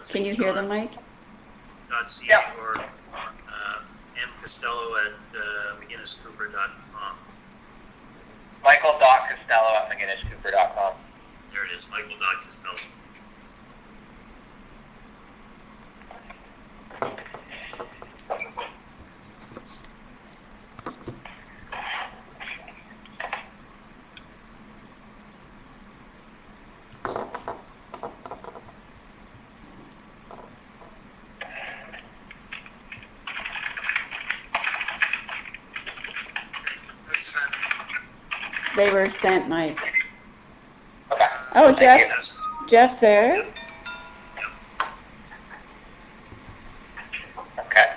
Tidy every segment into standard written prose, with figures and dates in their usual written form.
Can you hear them, Mike? .ca or mcostello@mcginniscooper.com. Michael.costello@mcginniscooper.com. There it is, Michael.costello. They were sent, Mike. Okay. Oh, Thank you. Jeff's there. Okay.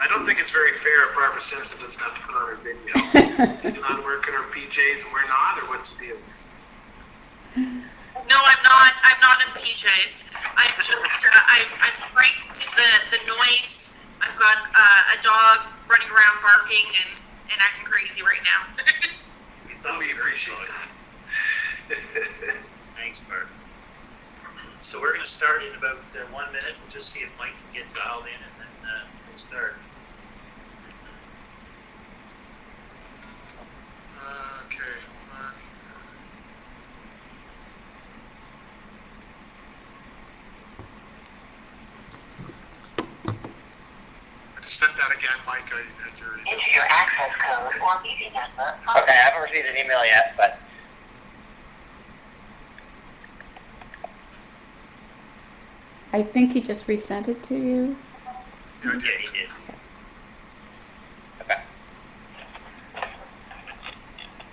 I don't think it's very fair if Barbara Simpson doesn't have to put on her video. You're not working her PJs and we're not, or what's the deal? No, I'm not. I'm not in PJs. I've just I've franked the noise. I've got a dog running around barking and acting crazy right now. We appreciate that. Thanks, Bart. So we're going to start in about 1 minute. We'll just see if Mike can get dialed in, and then we'll start. Okay. I just sent that again, Mike. I had your email. Enter your access code or meeting number. Okay, I haven't received an email yet, but I think he just resent it to you. Yeah, I Yeah, did. he did. okay.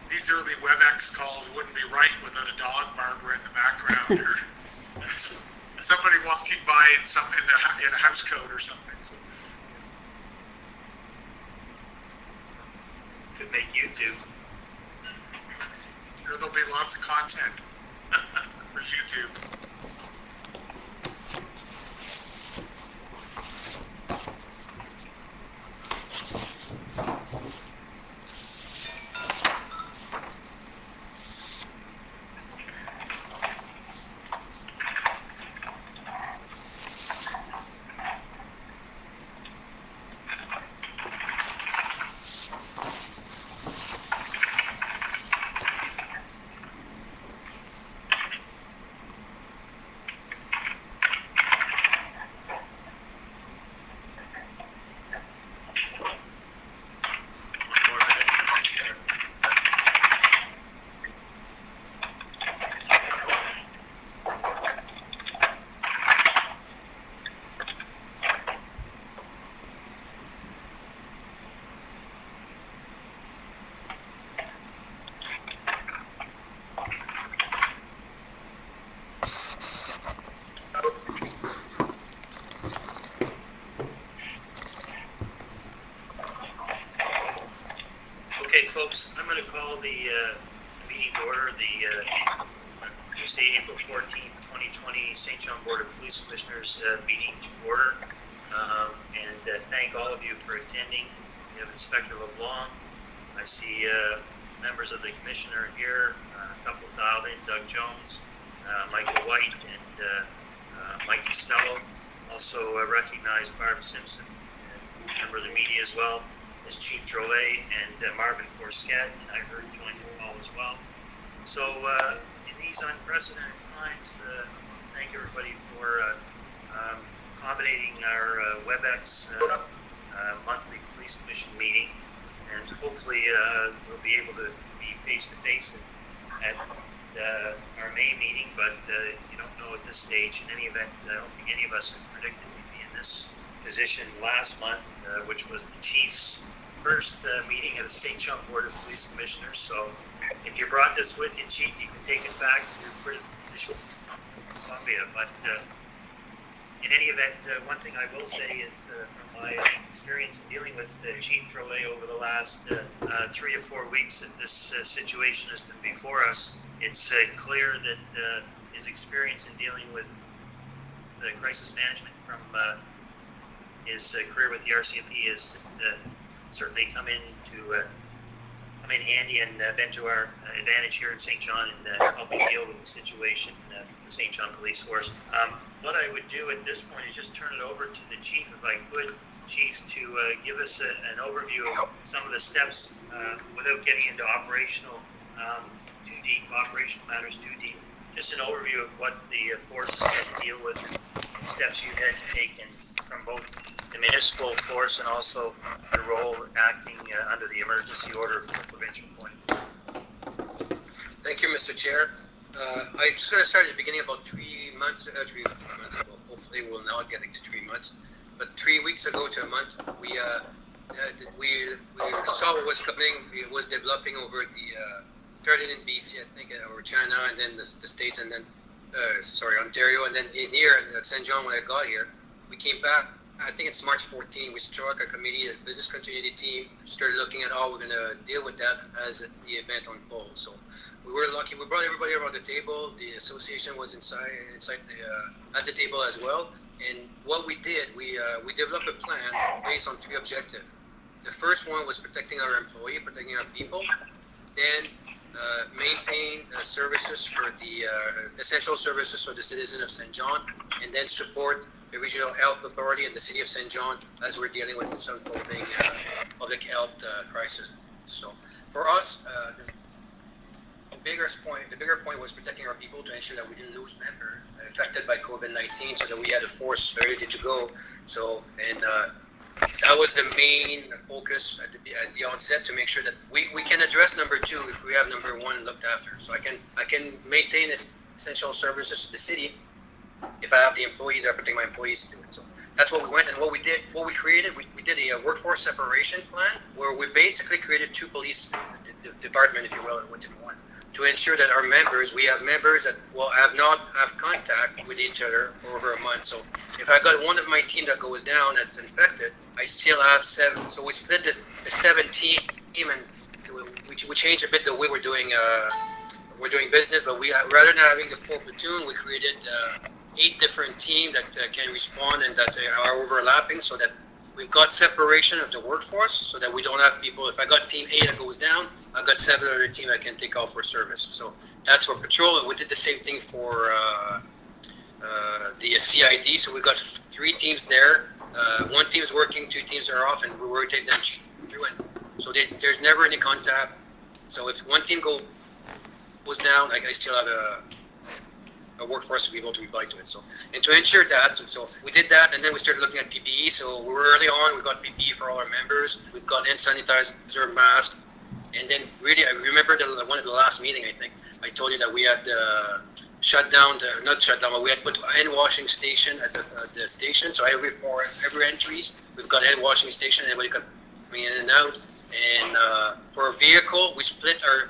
These early WebEx calls wouldn't be right without a dog, Barbara, in the background, or somebody walking by in a house coat or something. So. Could make YouTube. Sure, there'll be lots of content for YouTube. Okay, folks, I'm going to call the meeting to order, the Tuesday, April 14th, 2020 St. John Board of Police Commissioners meeting to order, and thank all of you for attending. We have Inspector LeBlanc. I see members of the Commissioner here, a couple dialed in, Doug Jones, Michael White, and Mike Costello. Also recognize Barbara Simpson, a member of the media as well, as Chief Drolet, and Marvin Corsket, I heard joined the call as well. So in these unprecedented times, thank everybody for accommodating our WebEx monthly police commission meeting, and hopefully we'll be able to be face-to-face at our May meeting, but you don't know at this stage. In any event, I don't think any of us could predict that we'd be in this position last month, which was the Chief's first meeting at the St. John Board of Police Commissioners. So if you brought this with you, Chief, you can take it back to British Columbia. But in any event, one thing I will say is from my experience in dealing with Chief Drolet over the last 3 or 4 weeks that this situation has been before us, it's clear that his experience in dealing with crisis management from his career with the RCMP has certainly come into come in handy and been to our advantage here in St. John in helping deal with the situation from the St. John Police Force. What I would do at this point is just turn it over to the Chief, if I could, Chief, to give us an overview of some of the steps without getting into operational matters too deep. Just an overview of what the force is going to deal with and steps you had to take from both the municipal force and also the role acting under the emergency order from the provincial point. Thank you, Mr. Chair. I'm just going to start at the beginning, about 3 months ago. Hopefully we'll now get into 3 months. But 3 weeks ago to a month, we saw what was coming. It was developing over started in BC, I think, or China, and then the States, and then, Ontario, and then in here at St. John when I got here. We came back, I think it's March 14, we struck a committee, a business continuity team, started looking at how we're going to deal with that as the event unfolds. So we were lucky. We brought everybody around the table. The association was inside at the table as well. And what we did, we developed a plan based on 3 objectives. The first one was protecting our employee, protecting our people. Then maintain services for the essential services for the citizen of St. John, and then support the regional health authority and the city of St. John as we're dealing with this unfolding public health crisis. So for us, the bigger point was protecting our people to ensure that we didn't lose members affected by COVID-19, so that we had a force ready to go. So, and that was the main focus at the onset, to make sure that we can address number 2 if we have number 1 looked after. So I can maintain essential services to the city if I have the employees, I protect my employees to do it. So that's what we went, and what we did, we created a workforce separation plan where we basically created 2 police department, if you will, within one, to ensure that our members, we have members that will not have contact with each other for over a month. So if I got one of my team that goes down that's infected, I still have 7. So we split the 7 team, and we changed a bit the way we're doing business. But rather than having the 4 platoon, we created 8 different teams that can respond and that are overlapping, so that we've got separation of the workforce, so that we don't have people. If I got team A that goes down, I've got 7 other teams I can take out for service. So that's for patrol. And we did the same thing for the CID. So we got 3 teams there. 1 team is working, 2 teams are off, and we rotate them through. And so there's never any contact. So if 1 team goes down, I still have a workforce to be able to reply to it. So, and to ensure that, so we did that, and then we started looking at PPE. So we were early on, we got PPE for all our members. We've got hand sanitizer, mask, and then really, I remember one of the last meeting, I think, I told you that we had not shut down, but we had put hand washing station at the station. So every entries, we've got hand washing station, and everybody got coming in and out. And for a vehicle, we split our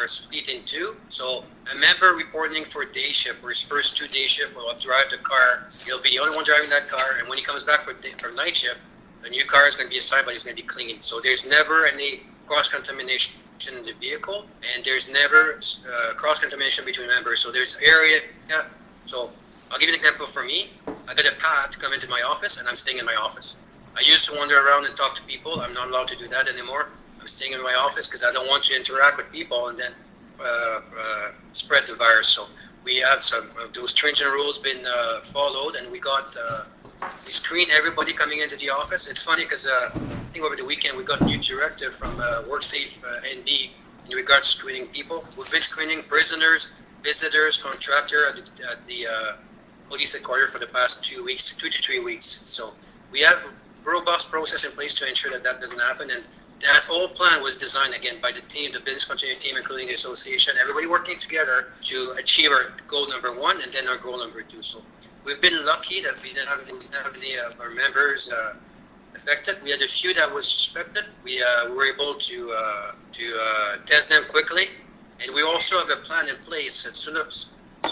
fleet in 2. So a member reporting for day shift, for his first 2 day shift, will drive the car. He'll be the only one driving that car. And when he comes back for night shift, the new car is going to be assigned, but it's going to be cleaned. So there's never any cross-contamination in the vehicle, and there's never cross-contamination between members. So there's area. Yeah. So I'll give you an example for me. I got a pad to come into my office, and I'm staying in my office. I used to wander around and talk to people. I'm not allowed to do that anymore. I'm staying in my office because I don't want to interact with people and then spread the virus. So we have some of those stringent rules been followed, and we screen everybody coming into the office. It's funny because I think over the weekend we got a new directive from WorkSafe NB in regards to screening people. We've been screening prisoners, visitors, contractor at the police headquarters for the past 2 to 3 weeks. So we have robust process in place to ensure that doesn't happen, and that whole plan was designed again by the team, the business continuity team, including the association, everybody working together to achieve our goal number 1 and then our goal number 2. So we've been lucky that we didn't have any of our members affected. We had a few that was suspected. We were able to test them quickly, and we also have a plan in place that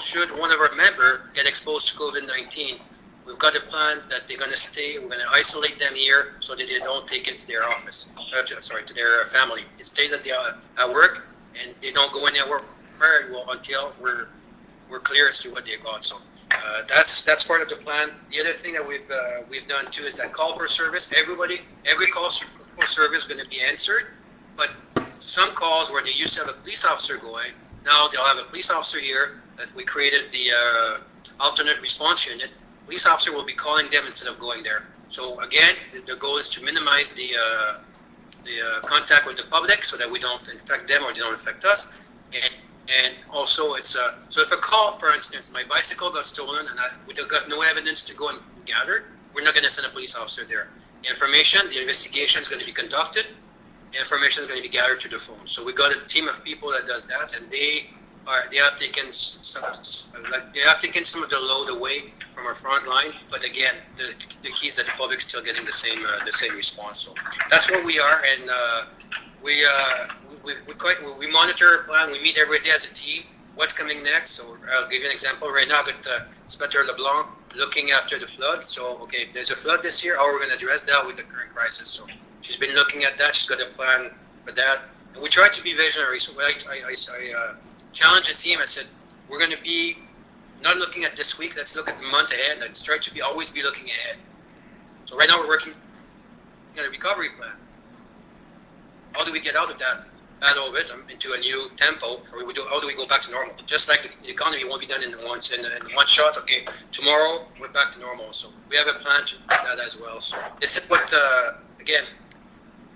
should one of our members get exposed to COVID-19, we've got a plan that they're going to stay. We're going to isolate them here so that they don't take it to their office. To their family. It stays at work, and they don't go anywhere until we're clear as to what they got. So that's part of the plan. The other thing that we've done too is that call for service. Every call for service is going to be answered, but some calls where they used to have a police officer going, now they'll have a police officer here, that we created the alternate response unit. Police officer will be calling them instead of going there. So again, the goal is to minimize the contact with the public so that we don't infect them or they don't infect us. And also it's, so if a call, for instance, my bicycle got stolen and we got no evidence to go and gather, we're not going to send a police officer there. The investigation is going to be conducted. The information is going to be gathered through the phone. So we got a team of people that does that, and they have taken some of the load away from our front line. But again, the key is that the public's still getting the same response. So that's what we are, and we monitor our plan. We meet every day as a team. What's coming next? So I'll give you an example. Right now, I've got Inspector LeBlanc looking after the flood. So okay, there's a flood this year. How are we going to address that with the current crisis? So she's been looking at that. She's got a plan for that. And we try to be visionary. So I challenged the team. I said, we're going to be not looking at this week. Let's look at the month ahead. Let's try to always be looking ahead. So right now we're working on a recovery plan. How do we get out of that battle of it into a new tempo? Or how do we go back to normal? Just like the economy won't be done in one shot. Okay, tomorrow we're back to normal. So we have a plan to do that as well. So this is what, again,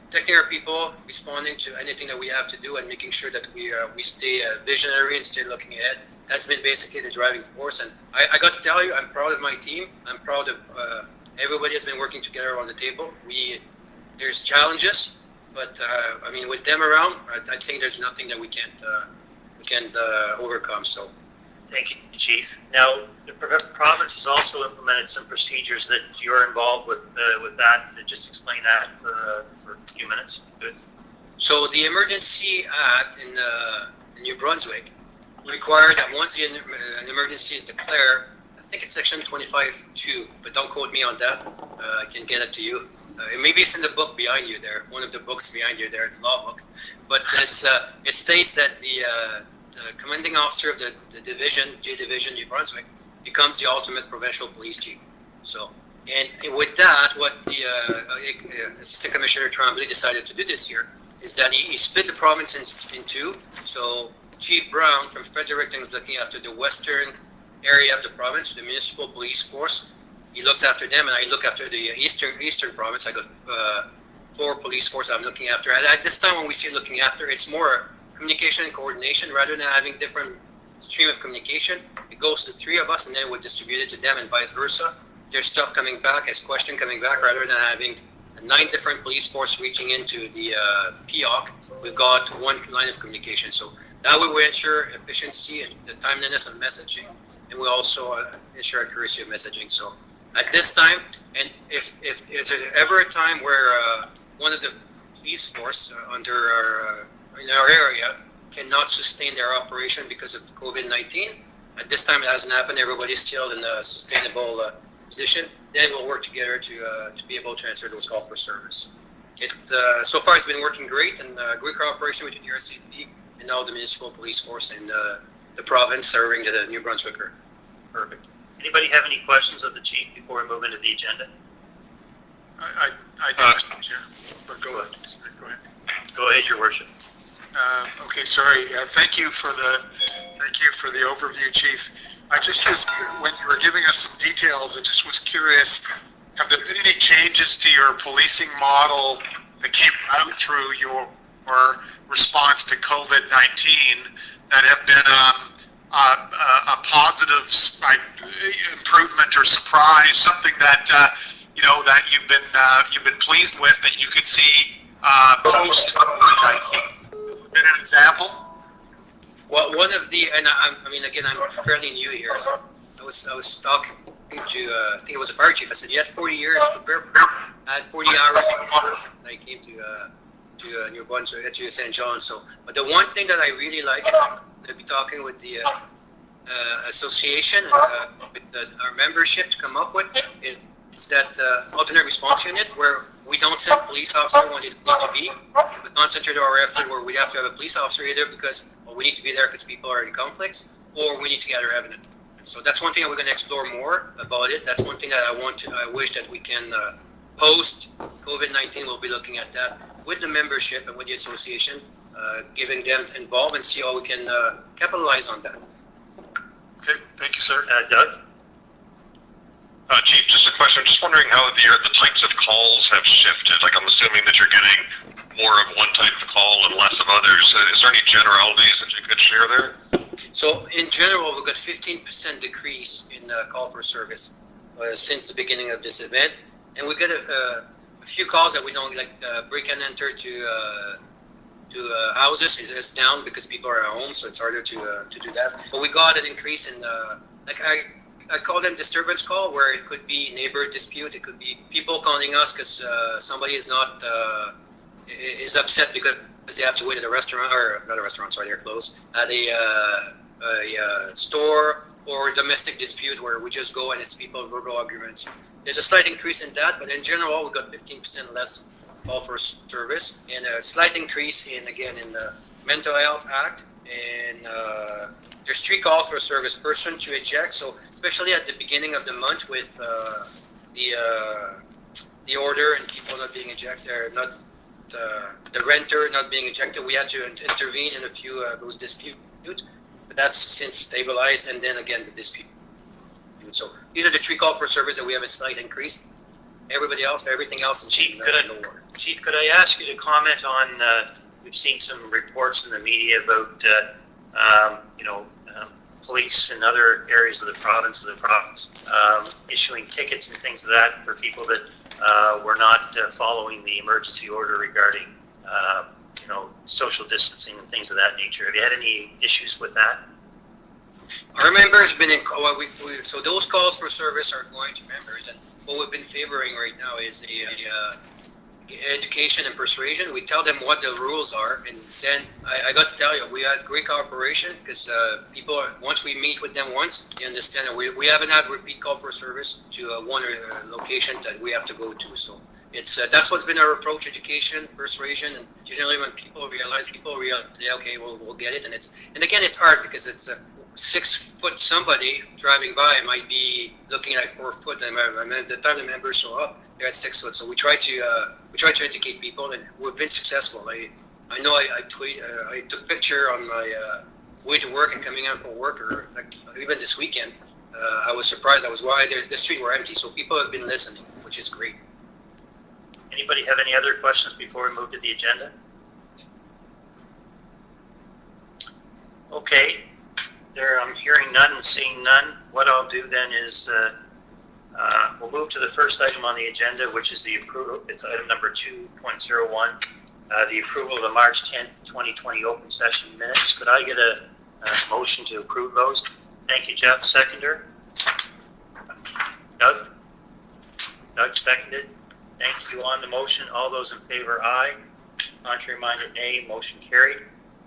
taking our people, responding to anything that we have to do, and making sure that we stay visionary and stay looking ahead. That's been basically the driving force. And I got to tell you, I'm proud of my team. I'm proud of everybody has been working together on the table. There's challenges, but I mean, with them around, I think there's nothing that we can't overcome. So. Thank you, Chief. Now, the province has also implemented some procedures that you're involved with that. Just explain that for a few minutes. Good. So the Emergency Act in New Brunswick required that once an emergency is declared, I think it's section 25(2), but don't quote me on that. I can get it to you. Maybe it's in the book behind you there, one of the books behind you there, the law books. But it states that the commanding officer of the division, J Division, New Brunswick, becomes the ultimate provincial police chief. So, and with that, what the Assistant Commissioner Tremblay decided to do this year is that he split the province in two. So Chief Brown from Fredericton is looking after the western area of the province, the municipal police force. He looks after them, and I look after the eastern province. I got 4 police forces I'm looking after. At this time, when we say looking after, it's more communication and coordination rather than having different stream of communication. It goes to 3 of us, and then we distribute it to them, and vice versa. There's stuff coming back, as question coming back, rather than having 9 different police force reaching into the POC. We've got 1 line of communication. So that way we ensure efficiency and the timeliness of messaging, and we also ensure accuracy of messaging. So at this time, and if there's ever a time where one of the police force in our area cannot sustain their operation because of COVID-19. At this time, it hasn't happened. Everybody's still in a sustainable position. Then we'll work together to be able to answer those calls for service. So far, it's been working great, and great cooperation between the RCP and now the municipal police force in the province serving the New Brunswicker. Perfect. Anybody have any questions of the chief before we move into the agenda? I do, Mr. Chair. But go ahead. Go ahead, Your Worship. Okay, sorry. Thank you for the overview, Chief. I just was, when you were giving us some details, I just was curious, have there been any changes to your policing model that came out through your response to COVID-19 that have been a positive improvement or surprise, something that that you've been pleased with, that you could see post COVID-19? Been an example? Well, one of the, and I mean, again, I'm fairly new here. So I was talking to, I think it was a fire chief. I said, you had 40 years to prepare for it. I had 40 hours when I came to New Brunswick, to St. John. So, but the one thing that I really like, I'm going to be talking with the association and with our membership to come up with, is that alternate response unit where we don't send police officer when they need to be. We concentrate our effort where we have to have a police officer either because we need to be there because people are in conflicts, or we need to gather evidence. So that's one thing that we're going to explore more about it. That's one thing that I wish that we can, post COVID-19, we'll be looking at that with the membership and with the association. giving them involved and see how we can capitalize on that. Okay, thank you, sir. Doug? Chief, just a question. I'm just wondering how the types of calls have shifted. Like, I'm assuming that you're getting more of one type of call and less of others. Is there any generalities that you could share there? So in general, we've got 15% decrease in call for service since the beginning of this event, and we got a few calls that we don't like break and enter to houses is down because people are at home, so it's harder to do that. But we got an increase in like I call them disturbance call, where it could be neighbor dispute, it could be people calling us because somebody is not is upset because they have to wait at a restaurant, or not a restaurant, sorry, they're closed, at a store, or domestic dispute where we just go and it's people verbal arguments. There's a slight increase in that, but in general we got 15% less call for service, and a slight increase in the Mental Health Act, and there's 3 calls for service person to eject. So especially at the beginning of the month with the order and people not being ejected, or not the renter not being ejected, we had to intervene in a few those disputes. But that's since stabilized, and then again the dispute. So these are the 3 calls for service that we have a slight increase. Everything else is Chief, lower. Chief, could I ask you to comment on? We've seen some reports in the media about police in other areas of the province issuing tickets and things of that for people that were not following the emergency order regarding social distancing and things of that nature. Have you had any issues with that? Our members have been in. So those calls for service are going to members, and what we've been favoring right now is the education and persuasion. We tell them what the rules are, and then I got to tell you, we had great cooperation because people, once we meet with them once, they understand that we haven't had repeat call for service to one location that we have to go to. So it's that's what's been our approach: education, persuasion, and generally when people realize, yeah, okay, we'll get it. And again, it's hard because it's 6 foot somebody driving by might be looking at 4 foot, and the time the members show up, they're at 6 foot. So we try to educate people, and we've been successful. I know I took picture on my way to work and coming out from work, or like even this weekend. I was surprised. The street were empty, so people have been listening, which is great. Anybody have any other questions before we move to the agenda? Okay. I'm hearing none and seeing none. What I'll do then is we'll move to the first item on the agenda, which is the approval. It's item number 2.01, the approval of the March 10th, 2020 open session minutes. Could I get a motion to approve those? Thank you, Jeff. Seconder? Doug? Doug seconded. Thank you. On the motion, all those in favor, aye. Contrary minded, nay. Motion carried.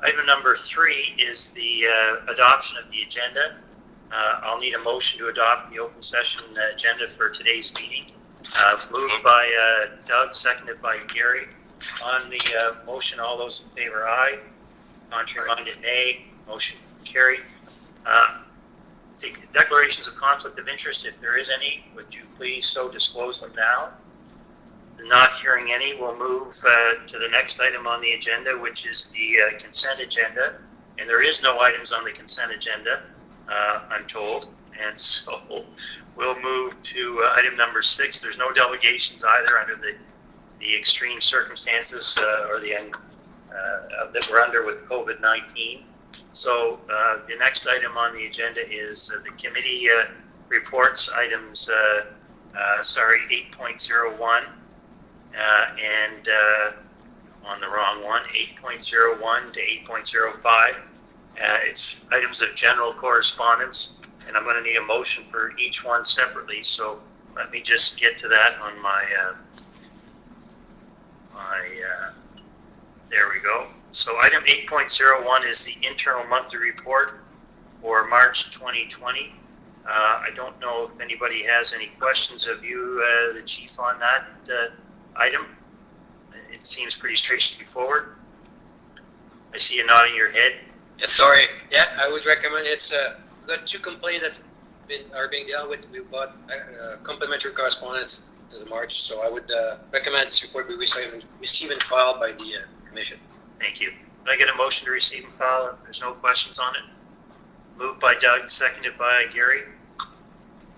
Item number 3 is the adoption of the agenda. I'll need a motion to adopt the open session agenda for today's meeting. Moved by Doug, seconded by Gary. On the motion, all those in favor, aye. Contrary minded, nay. Motion carried. Declarations of conflict of interest, if there is any, would you please so disclose them now? Not hearing any, we'll move to the next item on the agenda, which is the consent agenda. And there is no items on the consent agenda, I'm told. And so we'll move to item number 6. There's no delegations either under the extreme circumstances or that we're under with COVID-19. So the next item on the agenda is the committee reports, items, 8.01. And on the wrong one, 8.01 to 8.05. It's items of general correspondence, and I'm going to need a motion for each one separately. So let me just get to that on my there we go. So item 8.01 is the internal monthly report for March 2020. I don't know if anybody has any questions of you, the chief, on that item. It seems pretty straightforward. I see you nodding your head. Yeah, sorry. Yeah, I would recommend it's we've got 2 complaints that are being dealt with. We've got complimentary correspondence to the March, so I would recommend this report be received and filed by the commission. Thank you. Can I get a motion to receive and file if there's no questions on it? Moved by Doug, seconded by Gary.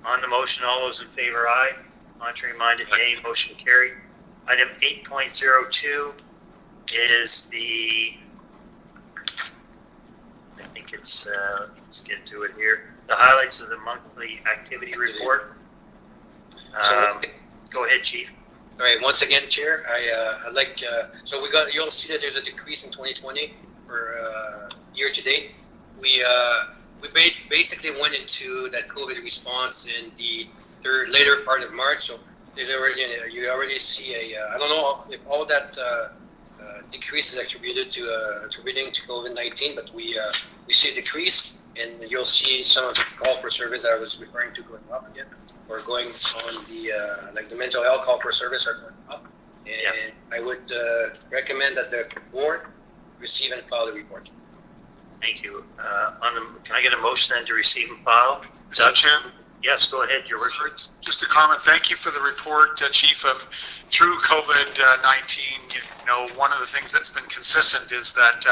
On the motion, all those in favor, aye. Contrary-minded, nay. Motion carried. Item 8.02 is the, I think it's, let's get to it here. The highlights of the monthly activity report. Go ahead, Chief. All right, once again, Chair, I'd like, so you'll see that there's a decrease in 2020 for year to date. We basically went into that COVID response in the later part of March, so there's you already see I don't know if all that decrease is attributing to COVID-19, but we see a decrease, and you'll see some of the call for service that I was referring to going up again, or going on the like the mental health call for service are going up, and I would recommend that the board receive and file the report. Thank you. Can I get a motion then to receive and file? Mr. Chair? Yes, go ahead, Your Worship. Just a comment. Thank you for the report, Chief. Through COVID-19, one of the things that's been consistent is that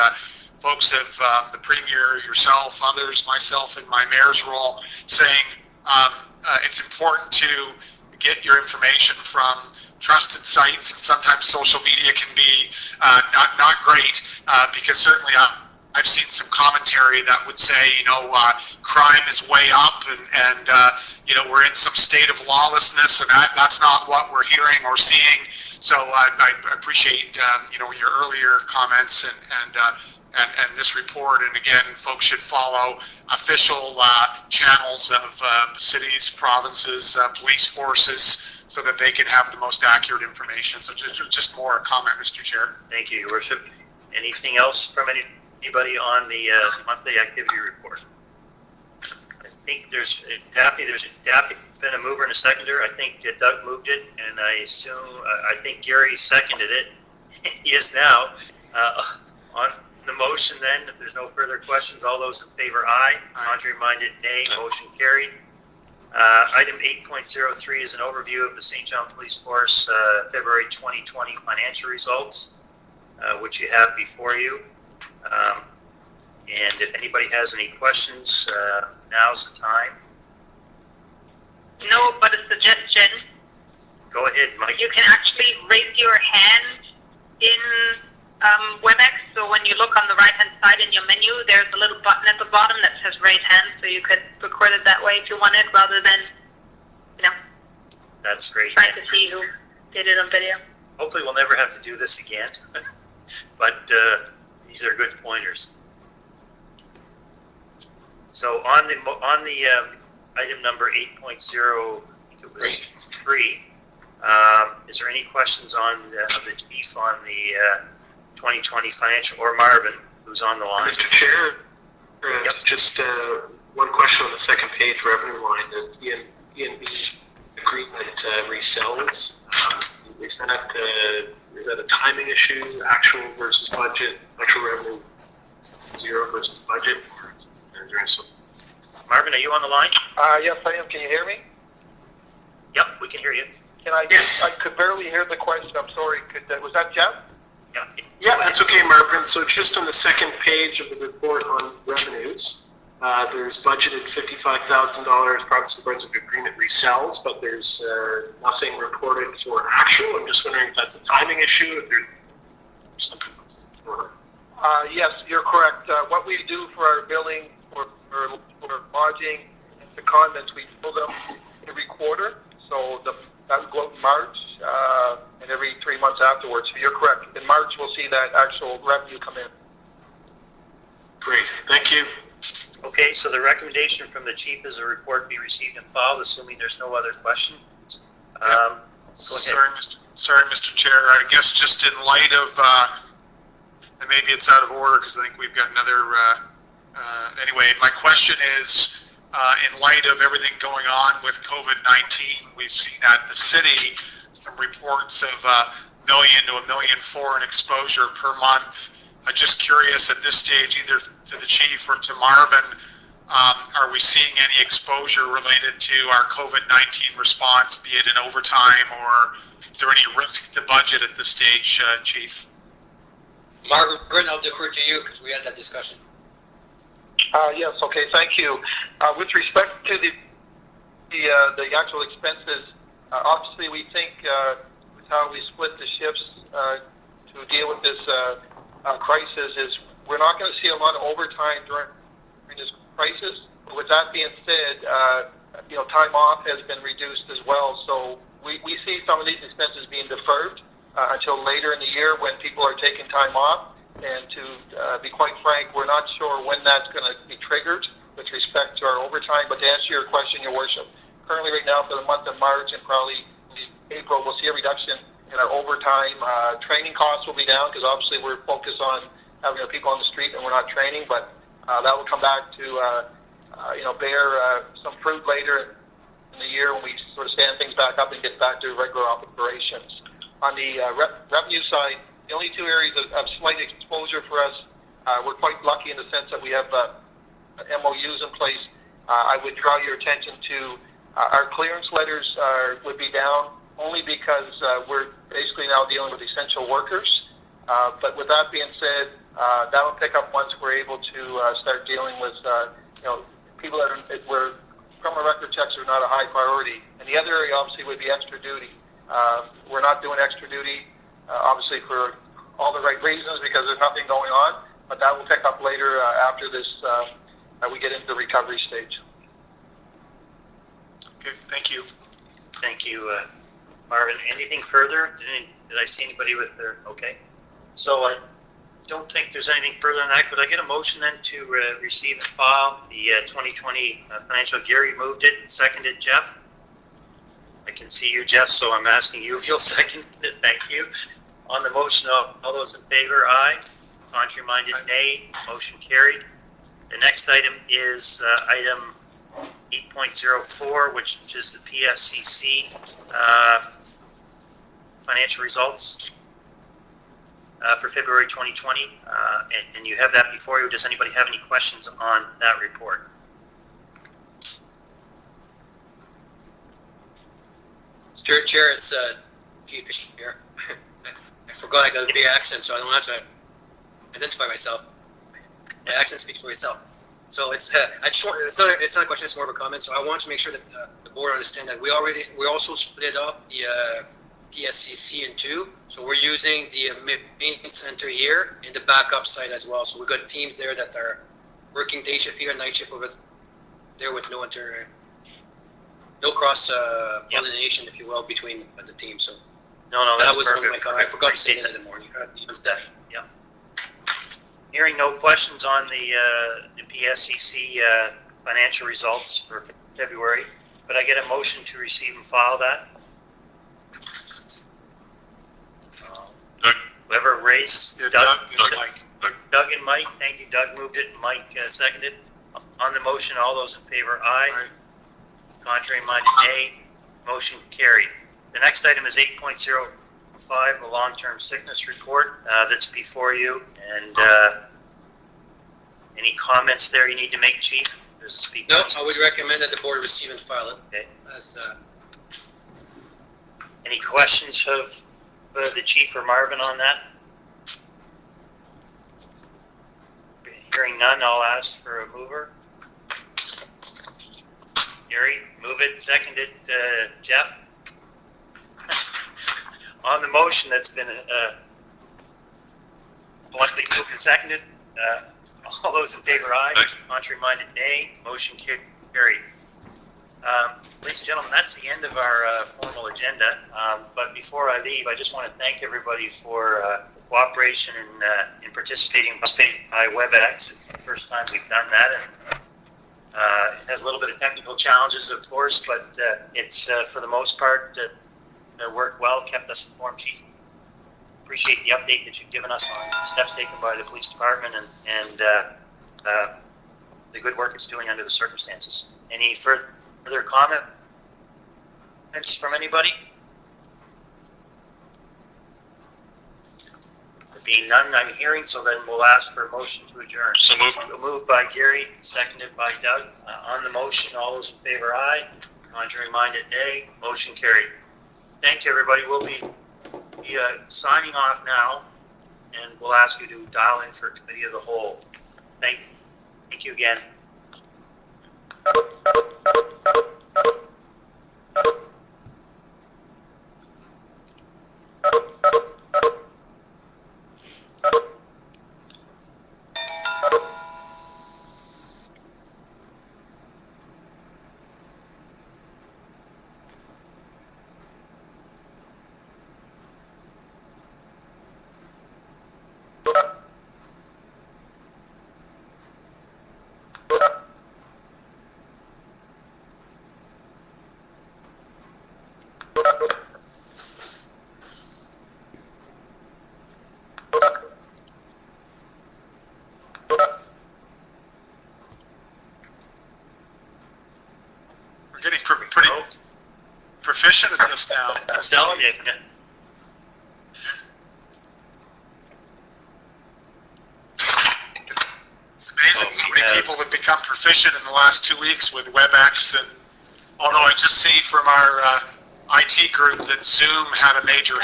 folks have, the Premier, yourself, others, myself in my mayor's role, saying it's important to get your information from trusted sites, and sometimes social media can be not great, because certainly I've seen some commentary that would say, crime is way up, and we're in some state of lawlessness, and that's not what we're hearing or seeing. So I appreciate your earlier comments and this report. And again, folks should follow official channels of cities, provinces, police forces, so that they can have the most accurate information. So just more a comment, Mr. Chair. Thank you, Your Worship. Anything else from anybody on the monthly activity report? I think there's been a mover and a seconder. I think Doug moved it, and I think Gary seconded it. He is now on the motion. Then, if there's no further questions, all those in favor, aye. Contrary-minded, nay. Motion carried. Item 8.03 is an overview of the St. John Police Force February 2020 financial results, which you have before you. And if anybody has any questions, now's the time. No, but a suggestion. Go ahead, Mike. You can actually raise your hand in WebEx. So when you look on the right-hand side in your menu, there's a little button at the bottom that says raise hand. So you could record it that way if you wanted, rather than, That's great. trying to see who did it on video. Hopefully we'll never have to do this again. But these are good pointers. So on the item number 8.0, I think it was 3. Is there any questions of the chief on the 2020 financial, or Marvin, who's on the line? Mr. Chair, Yep. just one question on the second page revenue line. The ENB agreement resells. Is that a timing issue? Actual versus budget? Actual revenue 0 versus budget? Or is there some? Marvin, are you on the line? Yes, I am. Can you hear me? Yep, we can hear you. Yes. I could barely hear the question. I'm sorry. Was that Jeff? Yeah, that's okay, Marvin. So just on the second page of the report on revenues, there's budgeted $55,000 Province of Brunswick agreement resells, but there's nothing reported for actual. I'm just wondering if that's a timing issue, if there's something. Yes, you're correct. What we do for our billing for lodging and secondments, we fill them every quarter. So that would go out in March and every 3 months afterwards. So you're correct. In March, we'll see that actual revenue come in. Great. Thank you. Okay, so the recommendation from the chief is a report be received and filed, assuming there's no other questions. Go ahead. Sorry, Mr. Chair. I guess just in light of, and maybe it's out of order because I think we've got another. Anyway, my question is, in light of everything going on with COVID-19, we've seen at the city some reports of $1 million to $1.4 million in exposure per month. I'm just curious at this stage, either to the chief or to Marvin, are we seeing any exposure related to our COVID-19 response, be it in overtime, or is there any risk to budget at this stage, Chief? Margaret, I'll defer to you because we had that discussion. Yes, okay, thank you. With respect to the actual expenses, obviously we think with how we split the shifts to deal with this crisis is we're not going to see a lot of overtime during this crisis. But with that being said, time off has been reduced as well. So we see some of these expenses being deferred until later in the year when people are taking time off. And to be quite frank, we're not sure when that's going to be triggered with respect to our overtime. But to answer your question, Your Worship, currently right now for the month of March and probably April, we'll see a reduction in our overtime. Training costs will be down because obviously we're focused on having our people on the street and we're not training. But that will come back to bear some fruit later in the year when we sort of stand things back up and get back to regular operations. On the revenue side, the only two areas of slight exposure for us, we're quite lucky in the sense that we have MOUs in place. I would draw your attention to our clearance letters would be down only because we're basically now dealing with essential workers. But with that being said, that will pick up once we're able to start dealing with people that are where criminal record checks are not a high priority. And the other area obviously would be extra duty. We're not doing extra duty, obviously for all the right reasons because there's nothing going on, but that will pick up later after this, we get into the recovery stage. Okay, thank you. Thank you, Marvin. Anything further? Did I see anybody with their, okay. So I don't think there's anything further than that. Could I get a motion then to receive and file the 2020 financial? Gary moved it, seconded Jeff. I can see you, Jeff, so I'm asking you if you'll second it. Thank you. On the motion, all those in favor, aye. Contrary minded, nay. Motion carried. The next item is item 8.04, which is the PSCC financial results for February 2020. And you have that before you. Does anybody have any questions on that report? Chair, it's Chief here. I forgot I got a big accent, so I don't have to identify myself. The accent speaks for itself. So it's not a question; it's more of a comment. So I want to make sure that the board understand that we also split up the PSCC in two. So we're using the maintenance center here and the backup site as well. So we've got teams there that are working day shift here, night shift over there with no cross pollination, if you will, between the teams. So no, that that's was perfect. one of my I forgot to say that in the morning. Yeah. Hearing no questions on the PSCC financial results for February, could I get a motion to receive and file that? Whoever raised, Yeah, Doug and Mike. Doug and Mike. Thank you. Doug moved it. Mike seconded. On the motion, all those in favor, aye. Aye. Contrary minded, nay. Motion carried. The next item is 8.05, the long-term sickness report that's before you. And any comments there you need to make, Chief? There's a speaker. No, I would recommend that the board receive and file it. Okay. As, Any questions of the Chief or Marvin on that? Hearing none, I'll ask for a mover. Gary, move it. Seconded, Jeff. On the motion that's been bluntly moved and seconded, all those in favor, aye. Contrary minded, nay. Motion carried. Ladies and gentlemen, that's the end of our formal agenda. But before I leave, I just want to thank everybody for cooperation in participating by WebEx. It's the first time we've done that, and it has a little bit of technical challenges, of course, but it's for the most part worked well, kept us informed, Chief. Appreciate the update that you've given us on steps taken by the police department and the good work it's doing under the circumstances. Any further comments from anybody? There being none, I'm hearing, so then we'll ask for a motion to adjourn. So moved. Moved by Gary, seconded by Doug. On the motion, all those in favor, aye. Contrary minded, nay. Motion carried. Thank you, everybody. We'll be signing off now. and we'll ask you to dial in for committee of the whole. Thank you again. We're getting pretty proficient at this now. I'm telling you. It's amazing how many people have become proficient in the last 2 weeks with WebEx, and although I just see from our IT group that Zoom had a major